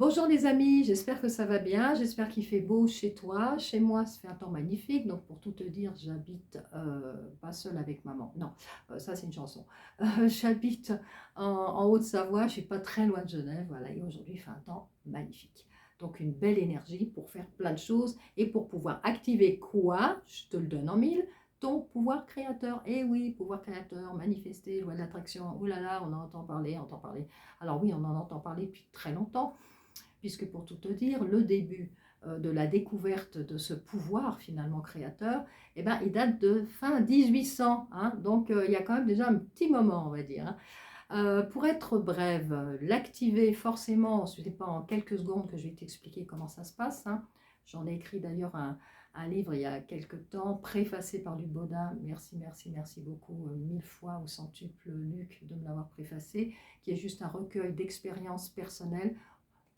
Bonjour les amis, j'espère que ça va bien, j'espère qu'il fait beau chez toi. Chez moi, ça fait un temps magnifique, donc pour tout te dire, j'habite pas seule avec maman. Non, ça c'est une chanson. J'habite en Haute-Savoie, je suis pas très loin de Genève, voilà, et aujourd'hui il fait un temps magnifique. Donc une belle énergie pour faire plein de choses et pour pouvoir activer quoi, je te le donne en mille, ton pouvoir créateur. Eh oui, pouvoir créateur, manifester, loi de l'attraction, oh là là, on en entend parler, on entend parler. Alors oui, on en entend parler depuis très longtemps puisque pour tout te dire, le début de la découverte de ce pouvoir finalement créateur, eh ben, il date de fin 1800, hein, donc il y a quand même déjà un petit moment, on va dire. Hein. Pour être brève, l'activer forcément, ce n'est pas en quelques secondes que je vais t'expliquer comment ça se passe. Hein. J'en ai écrit d'ailleurs un livre il y a quelques temps, préfacé par Luc Baudin. Merci, merci, merci beaucoup, mille fois au centuple Luc de me l'avoir préfacé, qui est juste un recueil d'expériences personnelles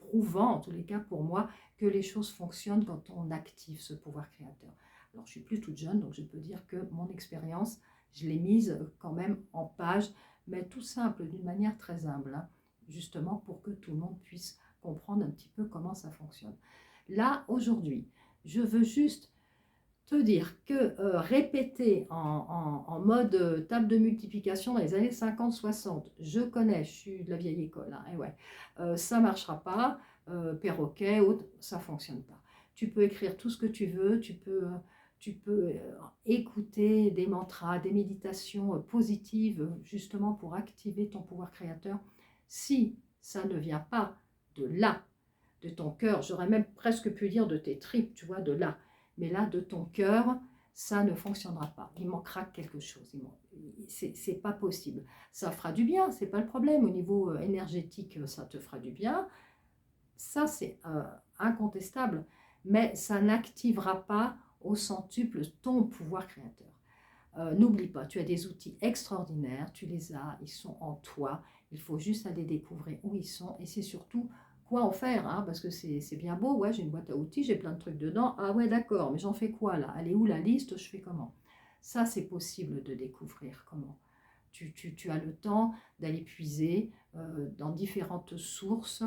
prouvant, en tous les cas pour moi, que les choses fonctionnent quand on active ce pouvoir créateur. Alors je suis plus toute jeune, donc je peux dire que mon expérience, je l'ai mise quand même en page, mais tout simple, d'une manière très humble, hein, justement pour que tout le monde puisse comprendre un petit peu comment ça fonctionne. Là, aujourd'hui, je veux juste te dire que répéter en mode table de multiplication dans les années 50-60, je connais, je suis de la vieille école, hein, et ouais, ça ne marchera pas, perroquet, autre, ça ne fonctionne pas. Tu peux écrire tout ce que tu veux, tu peux écouter des mantras, des méditations positives, justement pour activer ton pouvoir créateur. Si ça ne vient pas de là, de ton cœur, j'aurais même presque pu dire de tes tripes, tu vois, de là, mais là, de ton cœur, ça ne fonctionnera pas. Il manquera quelque chose. C'est pas possible. Ça fera du bien, c'est pas le problème. Au niveau énergétique, ça te fera du bien. Ça, c'est incontestable. Mais ça n'activera pas au centuple ton pouvoir créateur. N'oublie pas, tu as des outils extraordinaires, tu les as, ils sont en toi. Il faut juste aller découvrir où ils sont et c'est surtout quoi en faire, hein, parce que c'est bien beau, ouais, j'ai une boîte à outils, j'ai plein de trucs dedans. Ah ouais, d'accord, mais j'en fais quoi là? Elle est où la liste? Je fais comment? Ça, c'est possible de découvrir comment. Tu as le temps d'aller puiser dans différentes sources,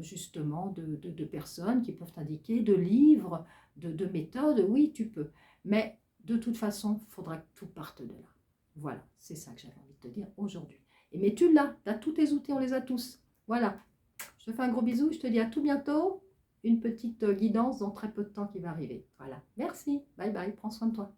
justement, de personnes qui peuvent t'indiquer, de livres, de méthodes. Oui, tu peux. Mais de toute façon, il faudra que tout parte de là. Voilà, c'est ça que j'avais envie de te dire aujourd'hui. Mais tu l'as, tu as tous tes outils, on les a tous. Voilà, je te fais un gros bisou, je te dis à tout bientôt. Une petite guidance dans très peu de temps qui va arriver. Voilà, merci, bye bye, prends soin de toi.